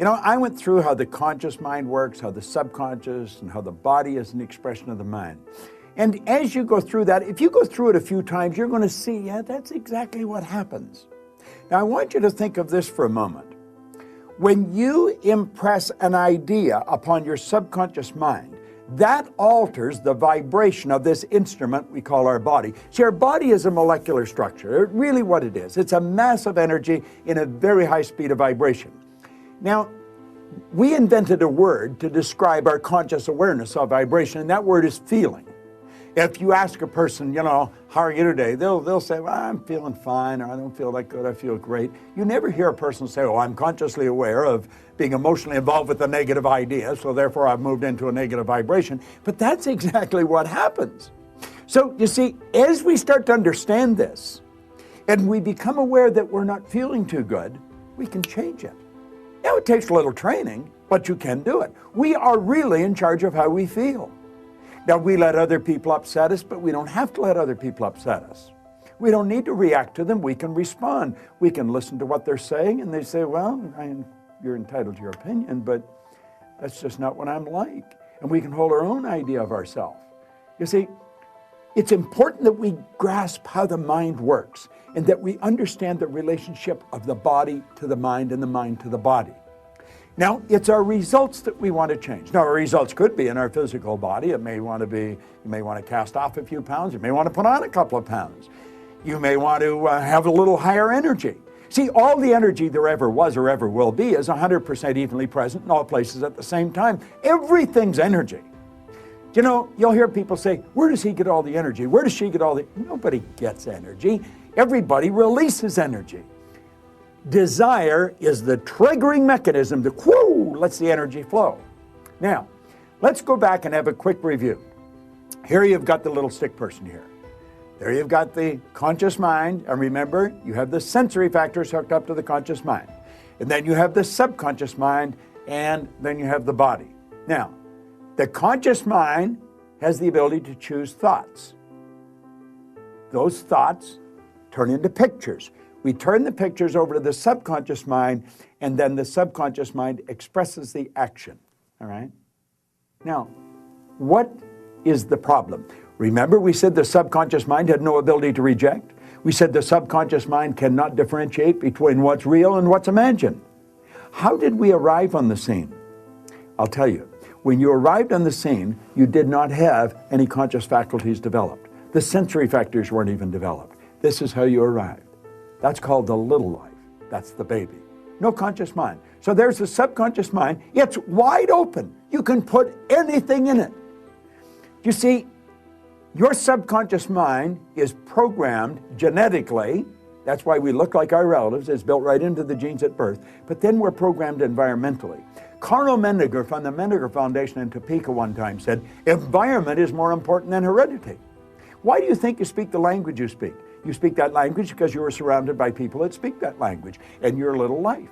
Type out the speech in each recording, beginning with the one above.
You know, I went through how the conscious mind works, how the subconscious, and how the body is an expression of the mind. And as you go through that, if you go through it a few times, you're going to see, yeah, that's exactly what happens. Now, I want you to think of this for a moment. When you impress an idea upon your subconscious mind, that alters the vibration of this instrument we call our body. See, our body is a molecular structure. Really what it is. It's a mass of energy in a very high speed of vibration. Now, we invented a word to describe our conscious awareness of vibration, and that word is feeling. If you ask a person, you know, how are you today? They'll say, well, I'm feeling fine, or I don't feel that good, I feel great. You never hear a person say, oh, I'm consciously aware of being emotionally involved with a negative idea, so therefore I've moved into a negative vibration. But that's exactly what happens. So, you see, as we start to understand this, and we become aware that we're not feeling too good, we can change it. Now, it takes a little training, but you can do it. We are really in charge of how we feel. Now, we let other people upset us, but we don't have to let other people upset us. We don't need to react to them. We can respond. We can listen to what they're saying, and they say, well, you're entitled to your opinion, but that's just not what I'm like. And we can hold our own idea of ourselves. You see, it's important that we grasp how the mind works and that we understand the relationship of the body to the mind and the mind to the body. Now, it's our results that we want to change. Now, our results could be in our physical body. It may want to be, you may want to cast off a few pounds. You may want to put on a couple of pounds. You may want to have a little higher energy. See, all the energy there ever was or ever will be is 100% evenly present in all places at the same time. Everything's energy. You know, you'll hear people say, where does he get all the energy? Where does she get all the... Nobody gets energy. Everybody releases energy. Desire is the triggering mechanism that, whoo, lets the energy flow. Now, let's go back and have a quick review. Here you've got the little stick person here. There you've got the conscious mind, and remember, you have the sensory factors hooked up to the conscious mind. And then you have the subconscious mind, and then you have the body. Now, the conscious mind has the ability to choose thoughts. Those thoughts turn into pictures. We turn the pictures over to the subconscious mind, and then the subconscious mind expresses the action, all right? Now, what is the problem? Remember, we said the subconscious mind had no ability to reject. We said the subconscious mind cannot differentiate between what's real and what's imagined. How did we arrive on the scene? I'll tell you. When you arrived on the scene, you did not have any conscious faculties developed. The sensory factors weren't even developed. This is how you arrived. That's called the little life. That's the baby. No conscious mind. So there's the subconscious mind. It's wide open. You can put anything in it. You see, your subconscious mind is programmed genetically. That's why we look like our relatives. It's built right into the genes at birth. But then we're programmed environmentally. Carl Mendiger from the Mendiger Foundation in Topeka one time said, environment is more important than heredity. Why do you think you speak the language you speak? You speak that language because you were surrounded by people that speak that language in your little life.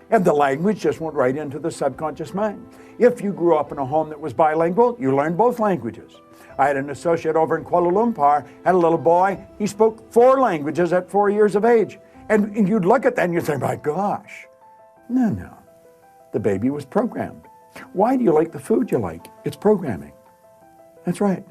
And the language just went right into the subconscious mind. If you grew up in a home that was bilingual, you learned both languages. I had an associate over in Kuala Lumpur, had a little boy, he spoke 4 languages at 4 years of age. And you'd look at that and you'd say, my gosh. No. The baby was programmed. Why do you like the food you like? It's programming. That's right.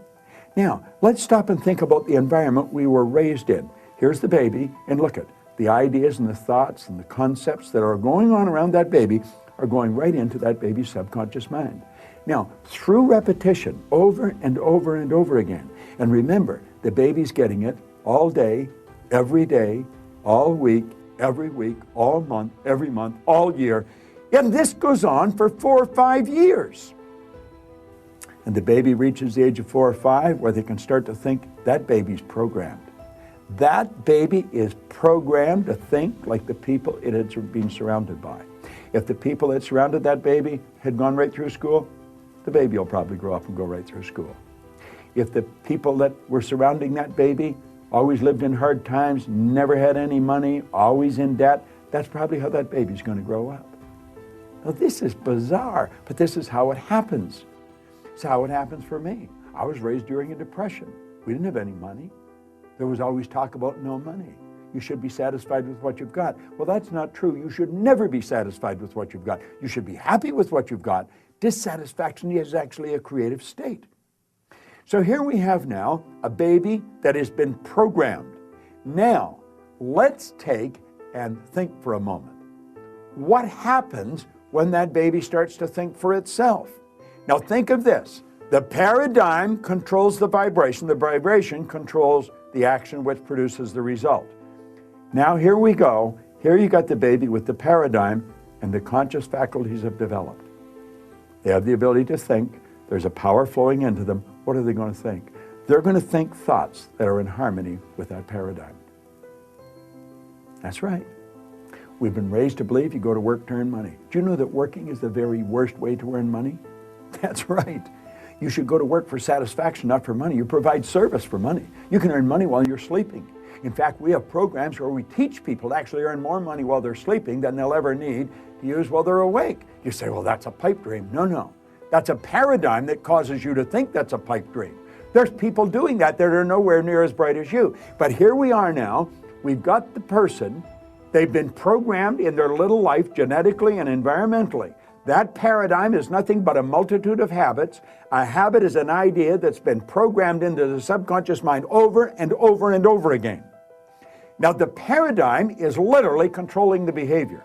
Now, let's stop and think about the environment we were raised in. Here's the baby, and look at the ideas and the thoughts and the concepts that are going on around that baby are going right into that baby's subconscious mind. Now, through repetition, over and over and over again, and remember, the baby's getting it all day, all week, every week, all month, every month, all year, and this goes on for 4 or 5 years. And the baby reaches the age of 4 or 5 where they can start to think that baby's programmed. That baby is programmed to think like the people it had been surrounded by. If the people that surrounded that baby had gone right through school, the baby will probably grow up and go right through school. If the people that were surrounding that baby always lived in hard times, never had any money, always in debt, that's probably how that baby's going to grow up. Now, this is bizarre, but this is how it happens. It's how it happens for me. I was raised during a depression. We didn't have any money. There was always talk about no money. You should be satisfied with what you've got. Well, that's not true. You should never be satisfied with what you've got. You should be happy with what you've got. Dissatisfaction is actually a creative state. So here we have now a baby that has been programmed. Now, let's take and think for a moment. What happens when that baby starts to think for itself? Now think of this. The paradigm controls the vibration. The vibration controls the action which produces the result. Now here we go. Here you got the baby with the paradigm, and the conscious faculties have developed. They have the ability to think. There's a power flowing into them. What are they going to think? They're going to think thoughts that are in harmony with that paradigm. That's right. We've been raised to believe you go to work to earn money. Do you know that working is the very worst way to earn money? That's right. You should go to work for satisfaction, not for money. You provide service for money. You can earn money while you're sleeping. In fact, we have programs where we teach people to actually earn more money while they're sleeping than they'll ever need to use while they're awake. You say, well, that's a pipe dream. No. That's a paradigm that causes you to think that's a pipe dream. There's people doing that are nowhere near as bright as you. But here we are now. We've got the person. They've been programmed in their little life genetically and environmentally. That paradigm is nothing but a multitude of habits. A habit is an idea that's been programmed into the subconscious mind over and over and over again. Now, the paradigm is literally controlling the behavior.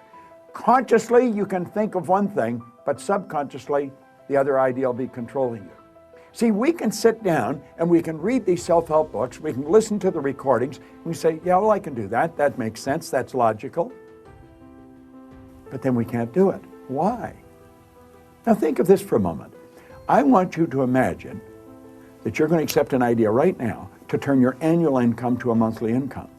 Consciously, you can think of one thing, but subconsciously, the other idea will be controlling you. See, we can sit down and we can read these self-help books, we can listen to the recordings, and we say, yeah, well, I can do that. That makes sense. That's logical. But then we can't do it. Why? Now think of this for a moment. I want you to imagine that you're going to accept an idea right now to turn your annual income to a monthly income.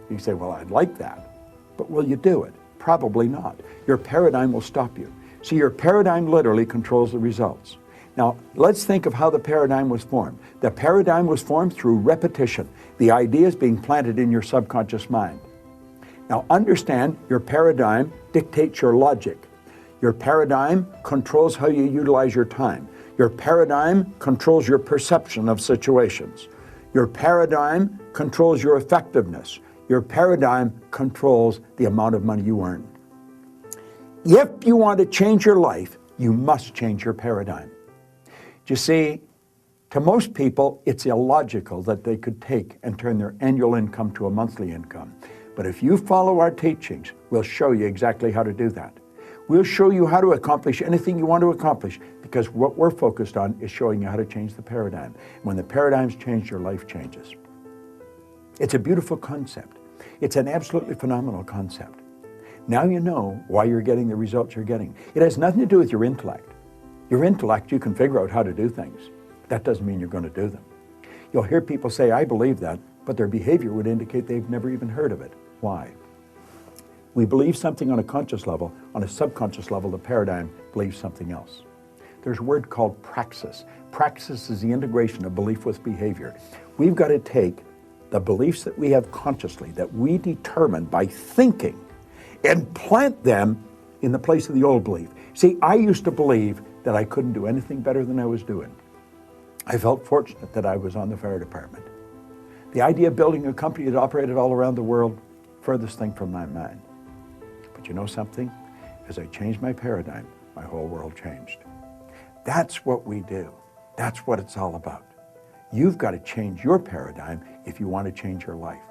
You say, well, I'd like that, but will you do it? Probably not. Your paradigm will stop you. See, your paradigm literally controls the results. Now, let's think of how the paradigm was formed. The paradigm was formed through repetition. The idea is being planted in your subconscious mind. Now, understand your paradigm dictates your logic. Your paradigm controls how you utilize your time. Your paradigm controls your perception of situations. Your paradigm controls your effectiveness. Your paradigm controls the amount of money you earn. If you want to change your life, you must change your paradigm. You see, to most people, it's illogical that they could take and turn their annual income to a monthly income. But if you follow our teachings, we'll show you exactly how to do that. We'll show you how to accomplish anything you want to accomplish, because what we're focused on is showing you how to change the paradigm. When the paradigm's changed, your life changes. It's a beautiful concept. It's an absolutely phenomenal concept. Now you know why you're getting the results you're getting. It has nothing to do with your intellect. Your intellect, you can figure out how to do things. That doesn't mean you're going to do them. You'll hear people say, I believe that, but their behavior would indicate they've never even heard of it. Why? We believe something on a conscious level. On a subconscious level, the paradigm believes something else. There's a word called praxis. Praxis is the integration of belief with behavior. We've got to take the beliefs that we have consciously, that we determine by thinking, and plant them in the place of the old belief. See, I used to believe that I couldn't do anything better than I was doing. I felt fortunate that I was on the fire department. The idea of building a company that operated all around the world, furthest thing from my mind. But you know something? As I changed my paradigm, my whole world changed. That's what we do. That's what it's all about. You've got to change your paradigm if you want to change your life.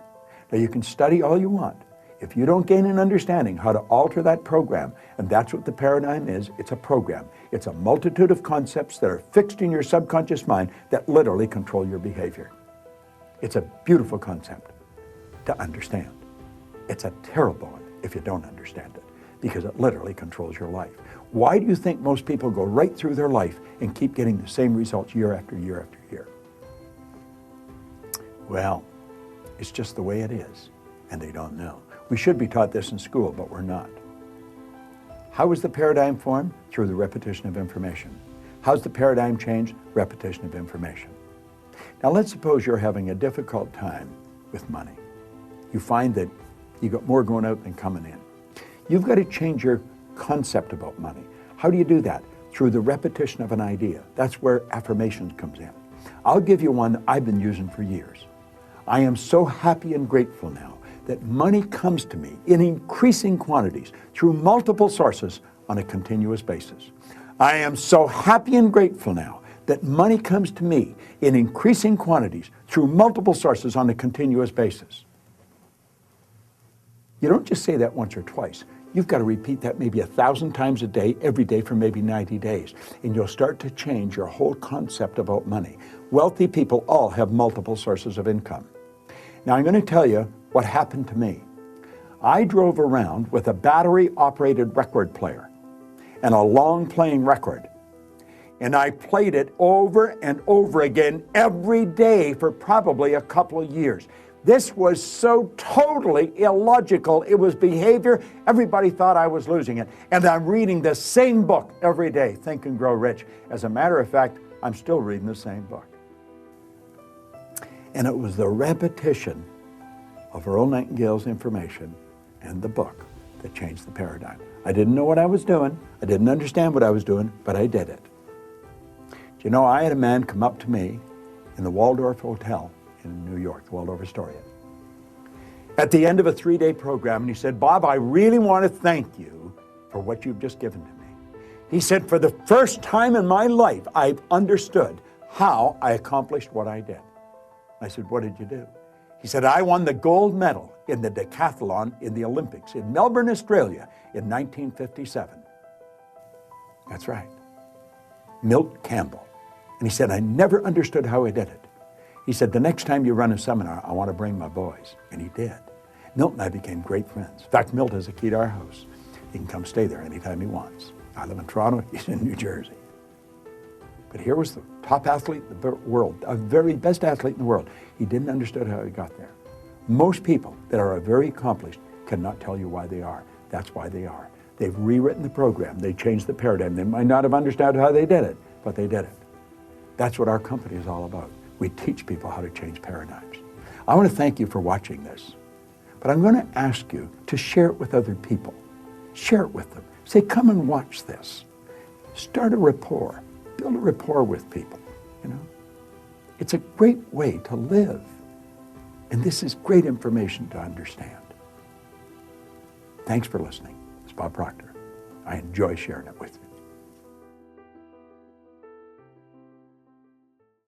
Now, you can study all you want. If you don't gain an understanding how to alter that program, and that's what the paradigm is, it's a program. It's a multitude of concepts that are fixed in your subconscious mind that literally control your behavior. It's a beautiful concept to understand. It's a terrible one if you don't understand it, because it literally controls your life. Why do you think most people go right through their life and keep getting the same results year after year after year? Well, it's just the way it is, and they don't know. We should be taught this in school, but we're not. How is the paradigm formed? Through the repetition of information. How's the paradigm changed? Repetition of information. Now let's suppose you're having a difficult time with money. You find that you got more going out than coming in. You've got to change your concept about money. How do you do that? Through the repetition of an idea. That's where affirmations comes in. I'll give you one that I've been using for years. I am so happy and grateful now that money comes to me in increasing quantities through multiple sources on a continuous basis. I am so happy and grateful now that money comes to me in increasing quantities through multiple sources on a continuous basis. You don't just say that once or twice. You've got to repeat that maybe 1,000 times a day, every day for maybe 90 days. And you'll start to change your whole concept about money. Wealthy people all have multiple sources of income. Now I'm going to tell you what happened to me. I drove around with a battery-operated record player and a long-playing record. And I played it over and over again every day for probably a couple of years. This was so totally illogical. It was behavior. Everybody thought I was losing it. And I'm reading the same book every day, Think and Grow Rich. As a matter of fact, I'm still reading the same book. And it was the repetition of Earl Nightingale's information and the book that changed the paradigm. I didn't know what I was doing. I didn't understand what I was doing, but I did it. Do you know, I had a man come up to me in the Waldorf Hotel in New York, the Waldorf Astoria, at the end of a 3-day program, and he said, "Bob, I really want to thank you for what you've just given to me." He said, "For the first time in my life, I've understood how I accomplished what I did." I said, "What did you do?" He said, "I won the gold medal in the decathlon in the Olympics in Melbourne, Australia in 1957. That's right. Milt Campbell. And he said, "I never understood how I did it." He said, "The next time you run a seminar, I want to bring my boys." And he did. Milt and I became great friends. In fact, Milt has a key to our house. He can come stay there anytime he wants. I live in Toronto, he's in New Jersey. But here was the top athlete in the world, a very best athlete in the world. He didn't understand how he got there. Most people that are very accomplished cannot tell you why they are. That's why they are. They've rewritten the program. They changed the paradigm. They might not have understood how they did it, but they did it. That's what our company is all about. We teach people how to change paradigms. I want to thank you for watching this, but I'm going to ask you to share it with other people. Share it with them. Say, "Come and watch this." Start a rapport. Build a rapport with people, you know. It's a great way to live. And this is great information to understand. Thanks for listening. It's Bob Proctor. I enjoy sharing it with you.